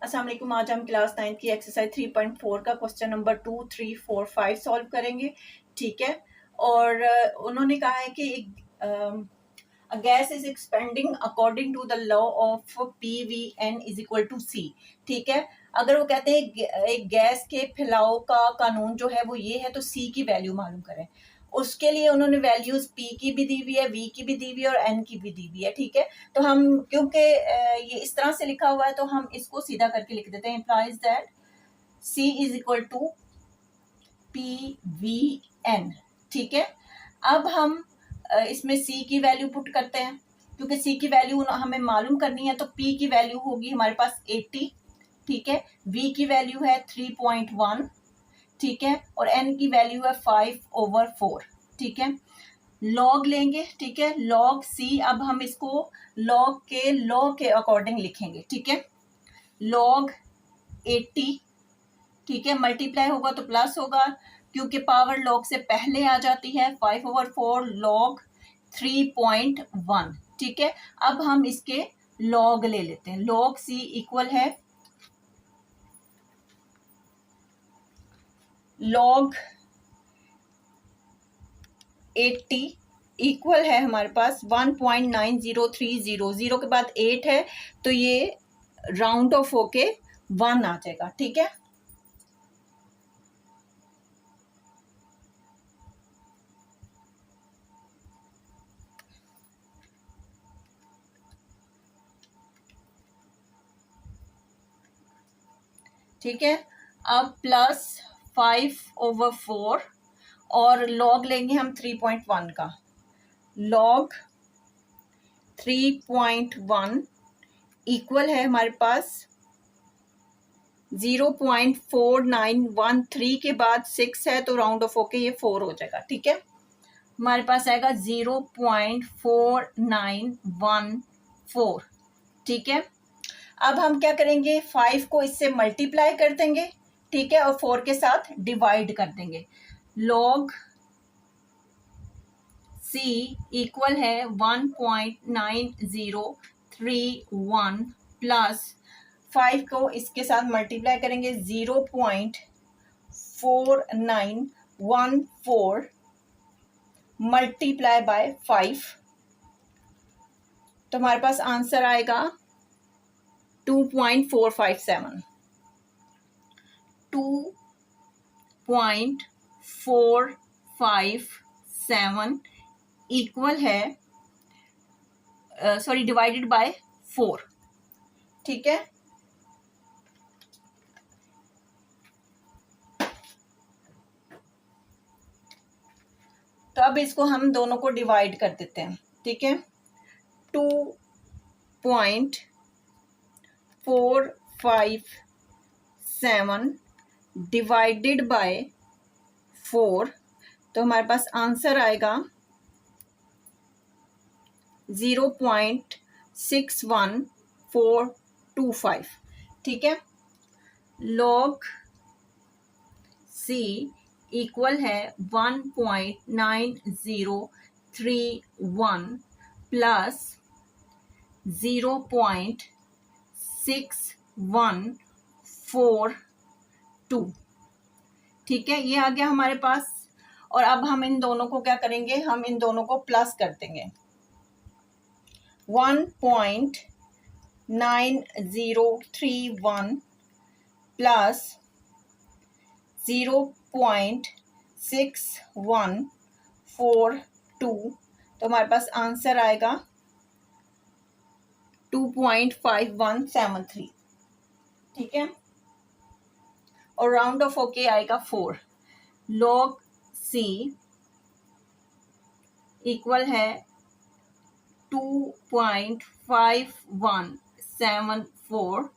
अस्सलाम वालेकुम। आज हम क्लास 9 की एक्सरसाइज 3.4 का क्वेश्चन नंबर 2, 3, 4, 5 सॉल्व करेंगे। ठीक है। और उन्होंने कहा है कि a gas is expanding according to the law of PVN is equal to C। ठीक है। अगर वो कहते हैं एक गैस के फैलाव का कानून जो है वो ये है, तो C की वैल्यू मालूम करें। उसके लिए उन्होंने वैल्यूज P की भी दी हुई है, V की भी दी हुई है और N की भी दी हुई है। ठीक है। तो हम क्योंकि ये इस तरह से लिखा हुआ है तो हम इसको सीधा करके लिख देते हैं। Implies that C is equal to PVN। ठीक है। अब हम इसमें C की वैल्यू पुट करते हैं, क्योंकि C की वैल्यू हमें मालूम करनी है। तो P की वैल्यू होगी हमारे पास 80। ठीक है। V की वैल्यू है 3.1। ठीक है। और N की वैल्यू है 5/4। ठीक है। लॉग लेंगे। ठीक है। लॉग C, अब हम इसको लॉग के अकॉर्डिंग लिखेंगे। ठीक है। लॉग 80। ठीक है। मल्टीप्लाई होगा तो प्लस होगा, क्योंकि पावर लॉग से पहले आ जाती है। 5/4 लॉग 3.1। ठीक है। अब हम इसके लॉग ले लेते हैं। लॉग C इक्वल है लॉग 80 इक्वल है हमारे पास 1.9030। 0 के बाद 8 है, तो ये राउंड ऑफ होके 1 आ जाएगा। ठीक है। ठीक है। अब प्लस 5/4 और लॉग लेंगे हम 3.1 का। लॉग 3.1 इक्वल है हमारे पास 0.4913 के बाद 6 है, तो राउंड ऑफ होके ये 4 हो जाएगा। ठीक है। हमारे पास आएगा 0.4914। ठीक है। अब हम क्या करेंगे, 5 को इससे मल्टीप्लाई कर देंगे। ठीक है। और 4 के साथ डिवाइड कर देंगे। लॉग C इक्वल है 1.9031 प्लस 5 को इसके साथ मल्टीप्लाई करेंगे 0.4914 मल्टीप्लाई बाय 5, तो हमारे पास आंसर आएगा 2.457। 2.457 इक्वल है डिवाइडेड बाय 4। ठीक है। तो अब इसको हम दोनों को डिवाइड कर देते हैं। ठीक है। 2.457 डिवाइडेड बाय 4, तो हमारे पास आंसर आएगा 0.61425। ठीक है। लॉग C इक्वल है 1.9031 प्लस 0.6142। ठीक है। ये आ गया हमारे पास। और अब हम इन दोनों को क्या करेंगे, हम इन दोनों को प्लस कर देंगे। 1.9031 प्लस 0.6142, तो हमारे पास आंसर आएगा 2.5173। ठीक है। और राउंड ऑफ होके आएगा 4। लॉग C इक्वल है 2.5174।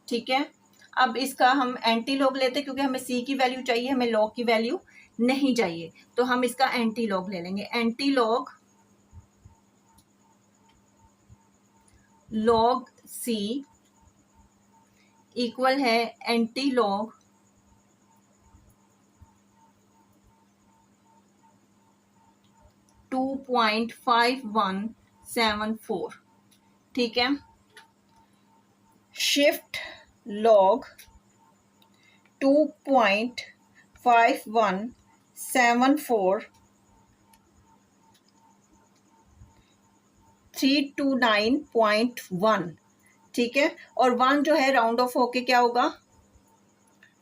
ठीक है। अब इसका हम एंटी लॉग लेते हैं, क्योंकि हमें C की वैल्यू चाहिए, हमें लॉग की वैल्यू नहीं चाहिए। तो हम इसका एंटी लॉग ले लेंगे। Anti log log C equal है एंटी लॉग 2.5174। ठीक है। शिफ्ट log 2.5174 329.1, ठीक है। और 1 जो है राउंड ऑफ होके क्या होगा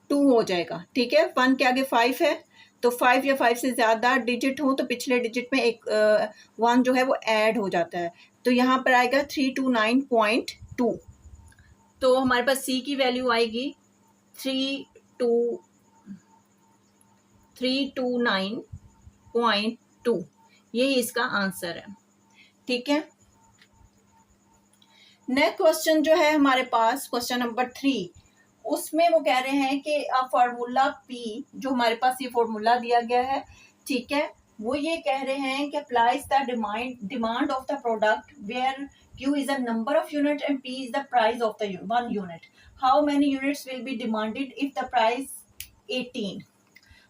2 हो जाएगा, ठीक है। 1 के आगे 5 है, तो 5 या 5 से ज़्यादा डिजिट हो तो पिछले डिजिट में एक 1 जो है वो ऐड हो जाता है, तो यहाँ पर आएगा 329.2। तो हमारे पास सी की वैल्यू आएगी 329.2, यही इसका आंसर है, ठीक है। नेक्स्ट क्वेश्चन जो है हमारे पास क्वेश्चन नंबर 3, उसमें वो कह रहे हैं कि फार्मूला पी, जो हमारे पास ये फार्मूला दिया गया है, ठीक है, वो ये कह रहे हैं कि applies the demand of the product where Q is a number of unit and P is the price of the one unit. How many units will be demanded if the price 18?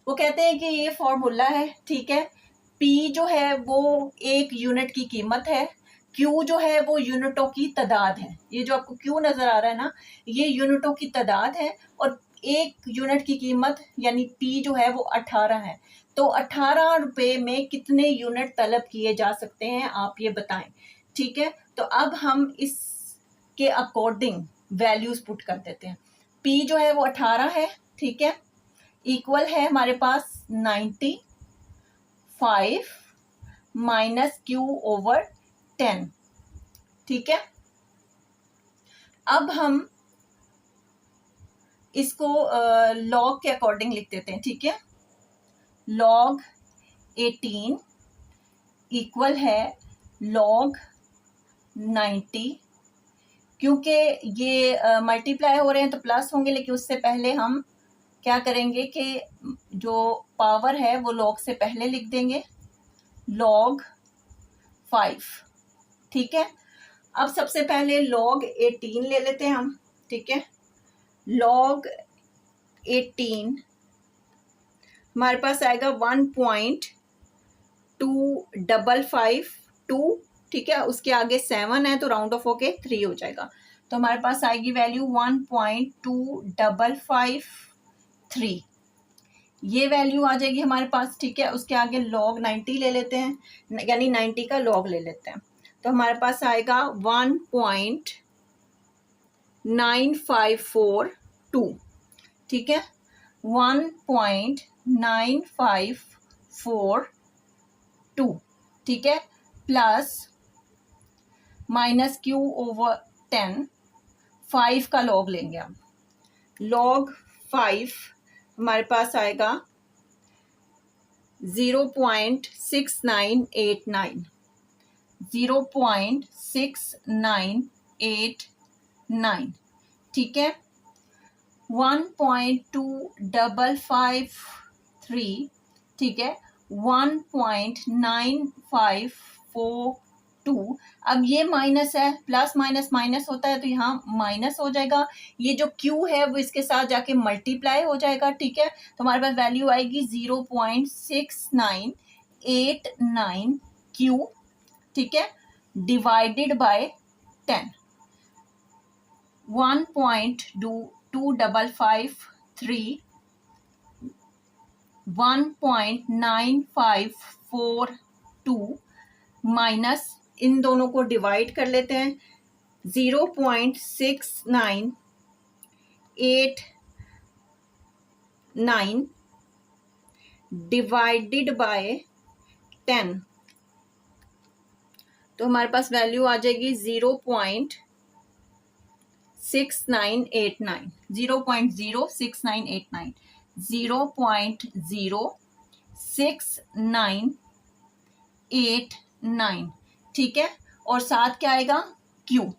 वो कहते हैं कि ये formula है, ठीक है। P जो है वो एक यूनिट की कीमत है, Q जो है वो यूनिटों की तादाद है। ये जो आपको Q नजर आ रहा है ना, ये यूनिटों की तादाद है, और एक यूनिट की कीमत यानी P जो है वो 18 है। तो 18 रुपए में कितने यूनिट तलब किए जा सकते हैं, आप ये बताएं, ठीक है। तो अब हम इसके अकॉर्डिंग वैल्यूज पुट कर देते हैं। P जो है वो 18 है, ठीक है, इक्वल है हमारे पास 95 माइनस Q ओवर 10, ठीक है। अब हम इसको लॉग के अकॉर्डिंग लिख देते हैं, ठीक है। लॉग 18 इक्वल है लॉग 90, क्योंकि ये मल्टीप्लाई हो रहे हैं तो प्लस होंगे, लेकिन उससे पहले हम क्या करेंगे कि जो पावर है वो लॉग से पहले लिख देंगे, लॉग 5, ठीक है। अब सबसे पहले log 18 ले लेते हैं हम, ठीक है। log 18 हमारे पास आएगा 1.2552, ठीक है। उसके आगे 7 है तो राउंड ऑफ होके 3 हो जाएगा, तो हमारे पास आएगी वैल्यू 1.2553, ये वैल्यू आ जाएगी हमारे पास, ठीक है। उसके आगे log 90 ले लेते हैं, यानी 90 का log ले लेते हैं, तो हमारे पास आएगा 1.9542, ठीक है। 1.9542, ठीक है, प्लस माइनस Q ओवर 10, 5 का log लेंगे हम, log 5 हमारे पास आएगा 0.6989, 0.6989, ठीक है। 1.2553, ठीक है, 1.9542। अब ये माइनस है, प्लस माइनस माइनस होता है तो यहाँ माइनस हो जाएगा, ये जो Q है वो इसके साथ जाके मल्टीप्लाई हो जाएगा, ठीक है। तो हमारे पास वैल्यू आएगी 0.6989 Q, ठीक है, डिवाइडेड बाय 10, 1.2553 1.9542 माइनस इन दोनों को डिवाइड कर लेते हैं, 0.6989 डिवाइडेड बाय 10, तो हमारे पास वैल्यू आ जाएगी 0.6989, 0.06989, 0.06989, ठीक है। और साथ क्या आएगा Q,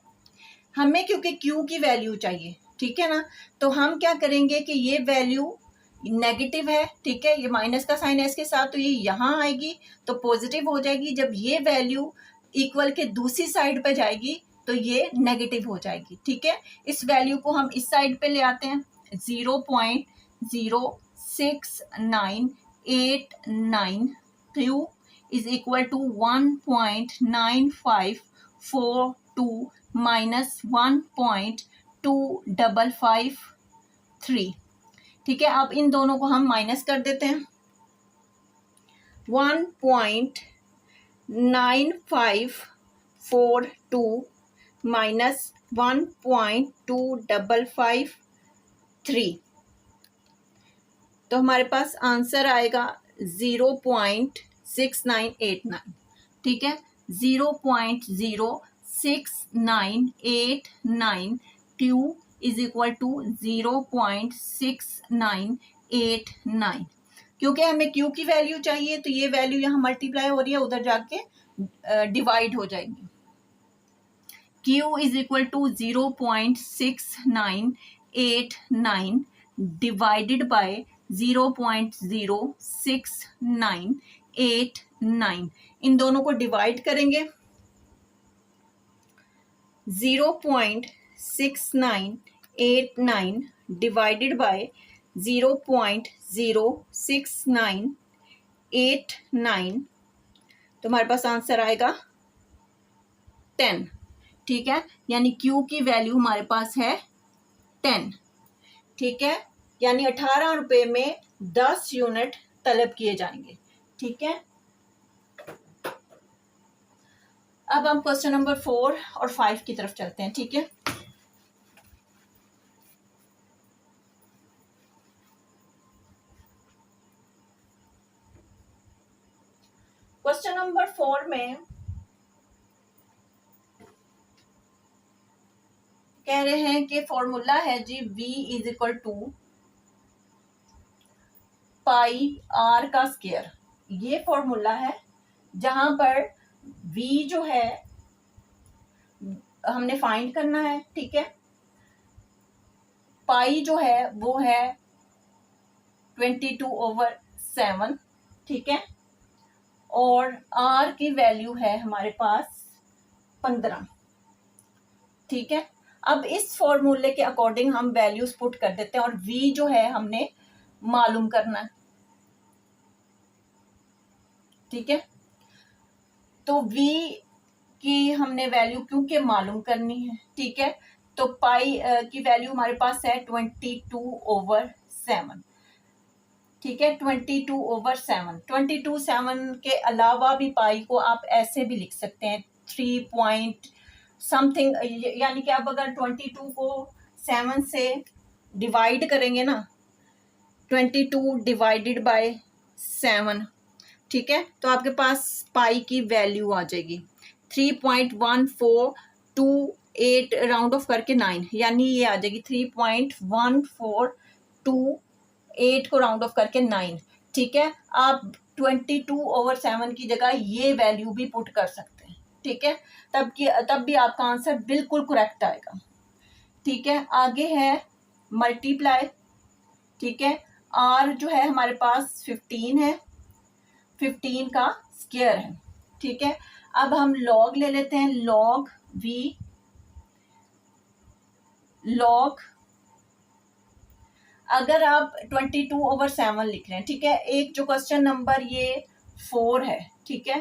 हमें क्योंकि Q की वैल्यू चाहिए, ठीक है ना, तो हम क्या करेंगे कि ये वैल्यू नेगेटिव है, ठीक है, ये माइनस का साइन है इसके साथ, तो ये यहाँ आएगी तो पॉजिटिव हो जाएगी। जब ये वैल्यू इक्वल के दूसरी साइड पे जाएगी तो ये नेगेटिव हो जाएगी, ठीक है। इस वैल्यू को हम इस साइड पे ले आते हैं, 0.06989 Q is equal to 1.9542 minus 1.2553, 1.2553। ठीक है, अब इन दोनों को हम माइनस कर देते हैं। 1.9542 माइनस 1.2553, तो हमारे पास आंसर आएगा 0.6989। ठीक है, 0.06989 Q इज इक्वल टू 0.6989। क्योंकि हमें Q की वैल्यू चाहिए तो ये वैल्यू यहाँ मल्टीप्लाई हो रही है, उधर जाके डिवाइड हो जाएगी। Q is equal to 0.6989 divided by 0.06989। इन दोनों को डिवाइड करेंगे, 0.6989 डिवाइडेड बाय 0.06989, तो हमारे पास आंसर आएगा 10। ठीक है, यानी Q की वैल्यू हमारे पास है 10। ठीक है, यानी 18 रुपए में 10 यूनिट तलब किए जाएंगे। ठीक है, अब हम क्वेश्चन नंबर 4 और 5 की तरफ चलते हैं। ठीक है, क्वेश्चन नंबर 4 में कह रहे हैं कि फॉर्मूला है जी v is equal to pi r का स्क्वायर। ये फॉर्मूला है जहां पर v जो है हमने फाइंड करना है। ठीक है, पाई जो है वो है 22/7। ठीक है, और r की वैल्यू है हमारे पास 15। ठीक है, अब इस फॉर्मूले के अकॉर्डिंग हम वैल्यूज पुट कर देते हैं और v जो है हमने मालूम करना है। ठीक है, तो v की हमने वैल्यू क्योंकि मालूम करनी है। ठीक है, तो पाई की वैल्यू हमारे पास है 22/7। ठीक है, 22/7। 22/7 के अलावा भी पाई को आप ऐसे भी लिख सकते हैं 3 पॉइंट समथिंग, यानी कि आप अगर 22 को 7 से डिवाइड करेंगे ना, 22 डिवाइडेड बाय 7, ठीक है, तो आपके पास पाई की वैल्यू आ जाएगी 3.1428 राउंड ऑफ करके 9, यानी ये आ जाएगी 3.1428 को राउंड ऑफ करके 9। ठीक है, आप 22/7 की जगह ये वैल्यू भी पुट कर सकते हैं। ठीक है, तब भी आपका आंसर बिल्कुल करेक्ट आएगा। ठीक है, आगे है मल्टीप्लाई। ठीक है, r जो है हमारे पास 15 है, 15 का स्क्वायर है। ठीक है, अब हम लॉग ले लेते हैं, लॉग v लॉग, अगर आप 22/7 लिख रहे हैं। ठीक है, एक जो क्वेश्चन नंबर ये 4 है। ठीक है,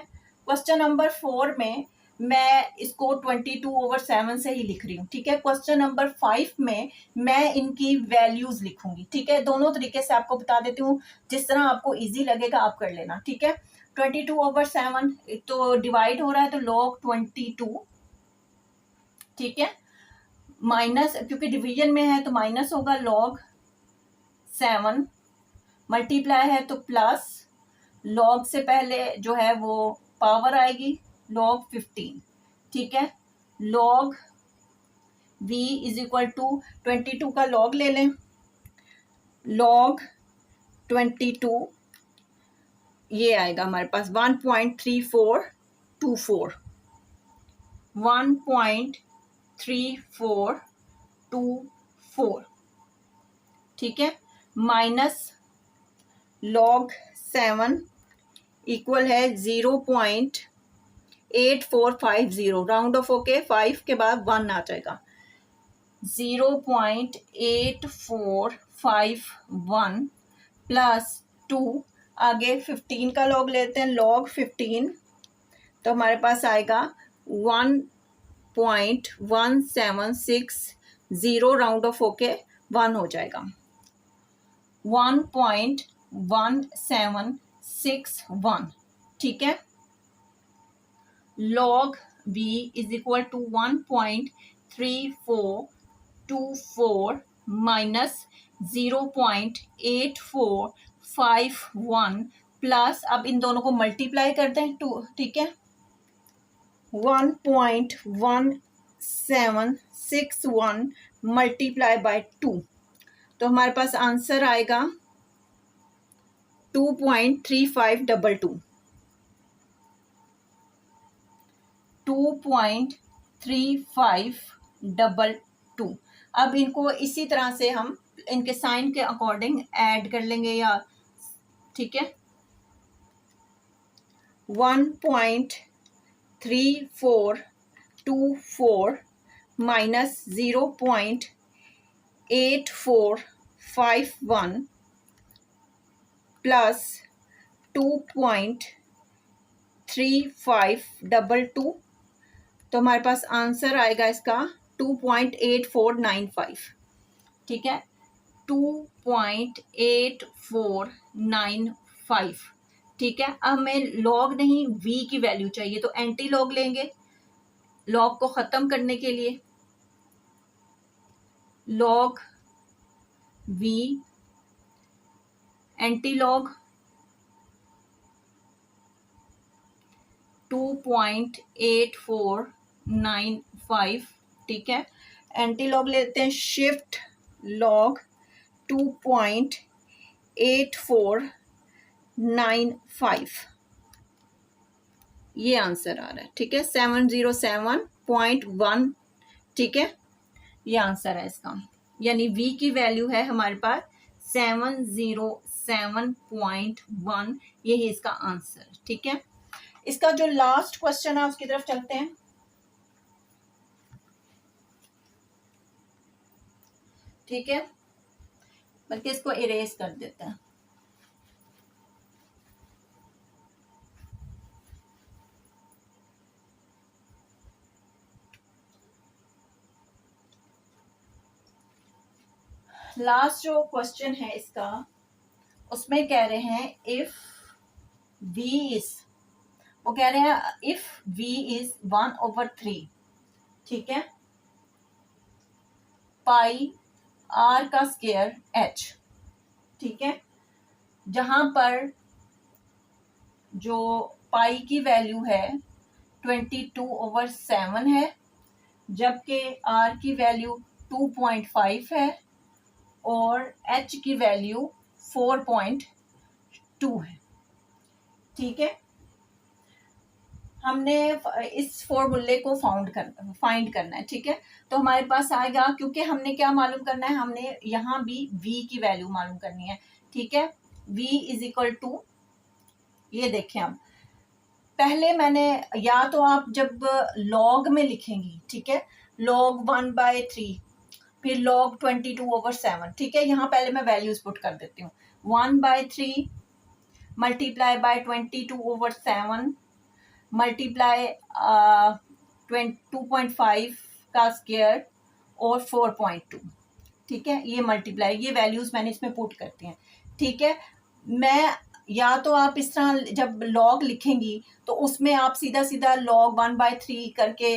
क्वेश्चन नंबर 4 में मैं इसको 22/7 से ही लिख रही हूँ। ठीक है, क्वेश्चन नंबर 5 में मैं इनकी वैल्यूज लिखूंगी। ठीक है, दोनों तरीके से आपको बता देती हूँ, जिस तरह आपको इजी लगेगा आप कर लेना। ठीक है, 22/7 तो डिवाइड हो रहा है तो log 22। ठीक है, माइनस, क्योंकि डिवीजन में है तो माइनस होगा, log 7, मल्टीप्लाई है तो प्लस, log से पहले जो है वो पावर आएगी log 15। ठीक है, log v is equal to 22 का log ले लें, log 22 ये आएगा हमारे पास 1.3424, 1.3424। ठीक है, माइनस log 7 इक्वल है 0.8450, राउंड ऑफ होके 5 के बाद 1 आ जाएगा, 0.8451 प्लस 2, आगे 15 का log लेते हैं, log 15, तो हमारे पास आएगा 1.176 0 राउंड ऑफ होके 1 हो जाएगा। 1.1761, ठीक है। log v is equal to 1.3424 minus 0.8451 plus, अब इन दोनों को मल्टीप्लाई कर दें 2, ठीक है। 1.1761 मल्टीप्लाई बाय 2, तो हमारे पास आंसर आएगा 2.3522। 2.3522। अब इनको इसी तरह से हम इनके साइन के अकॉर्डिंग ऐड कर लेंगे, या ठीक है। 1.3424 माइनस 0.8451 प्लस 2.3522, तो हमारे पास आंसर आएगा इसका 2.8495, ठीक है। 2.8495, ठीक है। अब हमें लॉग नहीं v की वैल्यू चाहिए, तो एंटी लॉग लेंगे लॉग को ख़त्म करने के लिए। लॉग v एंटी लॉग 2.8495, ठीक है। एंटी लॉग लेते हैं शिफ्ट लॉग 2.8495, ये आंसर आ रहा है, ठीक है। 707.1, ठीक है, ये आंसर है इसका। यानी v की वैल्यू है हमारे पास 707.1, यही इसका आंसर, ठीक है। इसका जो लास्ट क्वेश्चन है उसकी तरफ चलते हैं, ठीक है। बल्कि इसको इरेज कर देते हैं। लास्ट जो क्वेश्चन है इसका, उसमें कह रहे हैं इफ v इज, वो कह रहे हैं इफ v इज 1/3, ठीक है, पाई r का स्क्वायर h, ठीक है। जहां पर जो पाई की वैल्यू है 22/7 है, जबकि r की वैल्यू 2.5 है और h की वैल्यू 4.2 है, ठीक है। हमने इस फॉर्मूले को फाइंड करना है, ठीक है। तो हमारे पास आएगा, क्योंकि हमने क्या मालूम करना है, हमने यहाँ भी v की वैल्यू मालूम करनी है, ठीक है। v इज इक्वल टू, ये देखें, अब पहले मैंने, या तो आप जब लॉग में लिखेंगी, ठीक है, log 1/3, फिर log 22/7, ठीक है। यहाँ पहले मैं वैल्यूज पुट कर देती हूँ। 1/3 मल्टीप्लाई बाय 22/7 मल्टीप्लाई 2.5 का स्क्वायर और 4.2, ठीक है। ये मल्टीप्लाई, ये वैल्यूज मैंने इसमें पुट करती हैं, ठीक है। मैं, या तो आप इस तरह जब लॉग लिखेंगी तो उसमें आप सीधा सीधा log 1/3 करके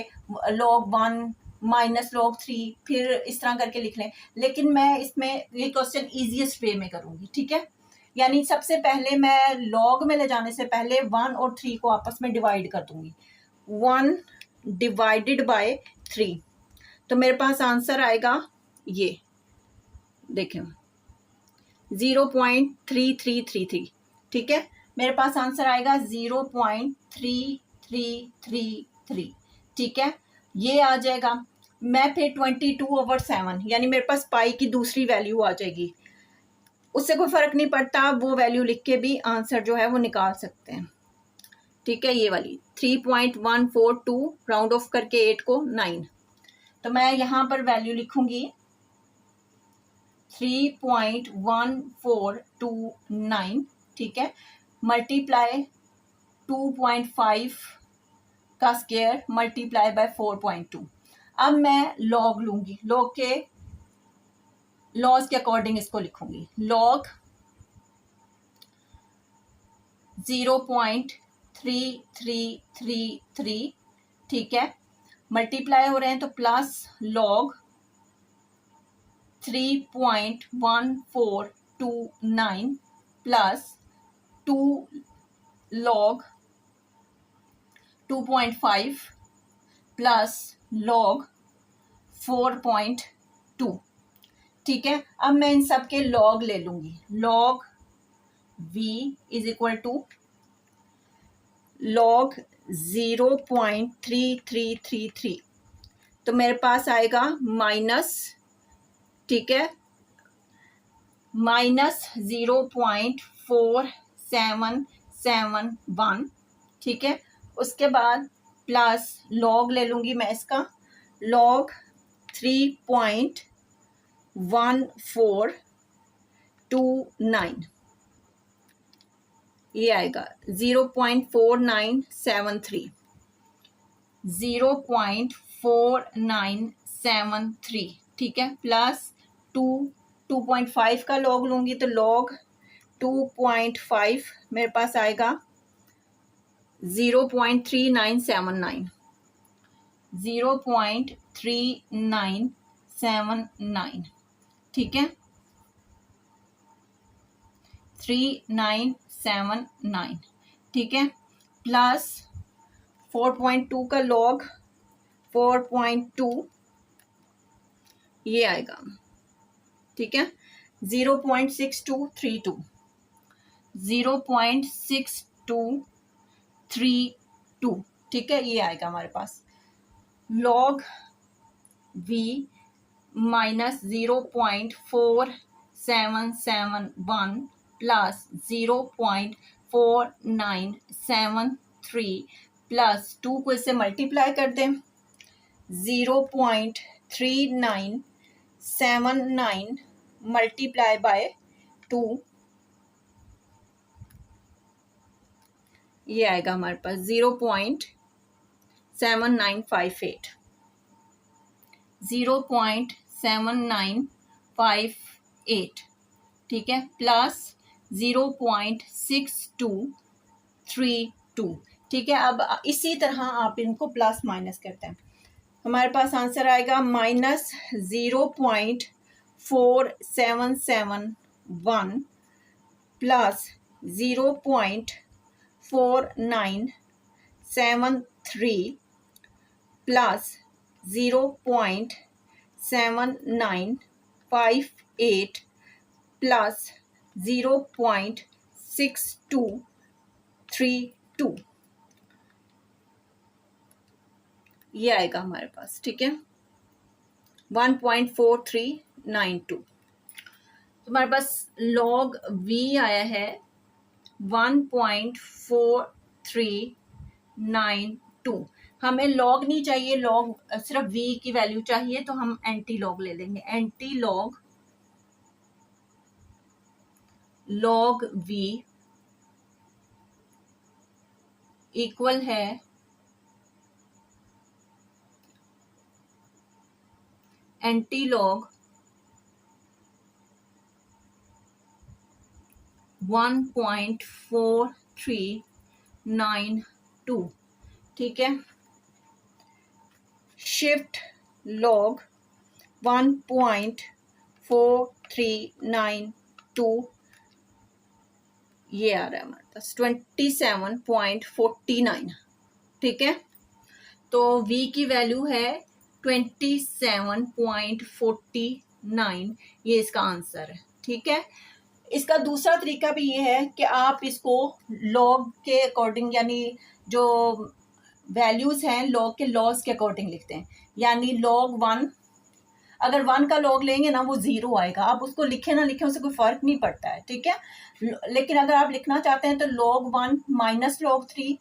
log 1 माइनस log 3 फिर इस तरह करके लिख लें, लेकिन मैं इसमें ये क्वेश्चन ईजीएस्ट वे में करूँगी, ठीक है। यानी सबसे पहले मैं लॉग में ले जाने से पहले 1 और 3 को आपस में डिवाइड कर दूंगी। 1 डिवाइडेड बाय 3, तो मेरे पास आंसर आएगा, ये देखें 0.3333, ठीक है। मेरे पास आंसर आएगा 0.3333, ठीक है, ये आ जाएगा। मैं फिर 22/7, यानी मेरे पास पाई की दूसरी वैल्यू आ जाएगी, उससे कोई फर्क नहीं पड़ता, वो वैल्यू लिख के भी आंसर जो है वो निकाल सकते हैं, ठीक है। ये वाली 3.142 राउंड ऑफ करके 8 को 9, तो मैं यहाँ पर वैल्यू लिखूंगी 3.1429, ठीक है, मल्टीप्लाई 2.5 का स्क्वायर मल्टीप्लाई बाय 4.2। अब मैं लॉग लूंगी, लॉग के लॉज के अकॉर्डिंग इसको लिखूंगी, लॉग 0.3333, ठीक है, मल्टीप्लाई हो रहे हैं तो plus log 3.1429 plus 2 log 2.5 plus log 4.2, ठीक है। अब मैं इन सब के लॉग ले लूंगी, log v is equal to log 0.3333, तो मेरे पास आएगा माइनस, ठीक है, -0.4771, ठीक है। उसके बाद प्लस लॉग ले लूंगी मैं इसका, लॉग 3.1429, ये आएगा 0.4973, 0.4973, ठीक है, प्लस 2.5 का लॉग लूंगी तो लॉग 2.5 मेरे पास आएगा 0.3979, 0.3979, ठीक है, 3979, ठीक है, प्लस 4.2 का लॉग 4.2 ये आएगा, ठीक है, 0.6232, 0.6232, ठीक है, ये आएगा हमारे पास log v minus 0.4771 plus 0.4973 plus 2 को इससे मल्टीप्लाई कर दें, 0.3979 मल्टीप्लाई बाय 2, ये आएगा हमारे पास 0.7958, 0.7958, ठीक है, प्लस 0.6232, ठीक है। अब इसी तरह आप इनको प्लस माइनस करते हैं, हमारे पास आंसर आएगा माइनस 0.4771 प्लस 0.4973 प्लस 0.7958 प्लस 0.6232, ये आएगा हमारे पास, ठीक है, 1.4392। हमारे पास लॉग v आया है 1.4392, हमें लॉग नहीं चाहिए, लॉग सिर्फ v की वैल्यू चाहिए, तो हम एंटी लॉग ले लेंगे, anti log log v equal है एंटी लॉग 1.4392, ठीक है, शिफ्ट लॉग 1.4392, ये आ रहा है हमारे पास 27.49, ठीक है, तो v की वैल्यू है 27.49, ये इसका आंसर है, ठीक है। इसका दूसरा तरीका भी ये है कि आप इसको लॉग के अकॉर्डिंग, यानी जो वैल्यूज हैं लॉग के लॉस के अकॉर्डिंग लिखते हैं, यानी लॉग 1, अगर 1 का लॉग लेंगे ना वो 0 आएगा, आप उसको लिखे ना लिखे उससे कोई फर्क नहीं पड़ता है, ठीक है। लेकिन अगर आप लिखना चाहते हैं तो log 1 minus log 3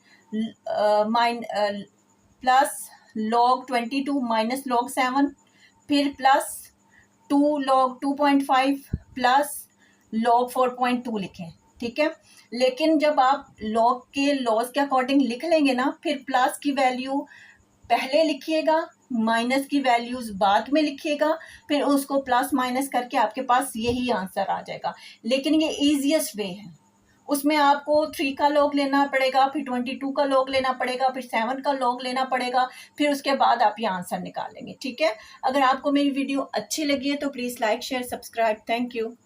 plus log 22 minus log 7, फिर प्लस 2 लॉग 2.5 प्लस लॉग 4.2 लिखें, ठीक है। लेकिन जब आप लॉग के लॉस के अकॉर्डिंग लिख लेंगे ना, फिर प्लस की वैल्यू पहले लिखिएगा माइनस की वैल्यूज बाद में लिखिएगा, फिर उसको प्लस माइनस करके आपके पास यही आंसर आ जाएगा। लेकिन ये इजीएस्ट वे है, उसमें आपको 3 का लॉग लेना पड़ेगा, फिर 22 का लॉग लेना पड़ेगा, फिर 7 का लॉग लेना पड़ेगा, फिर उसके बाद आप ये आंसर निकालेंगे। ठीक है, अगर आपको मेरी वीडियो अच्छी लगी है तो please like share subscribe. Thank you.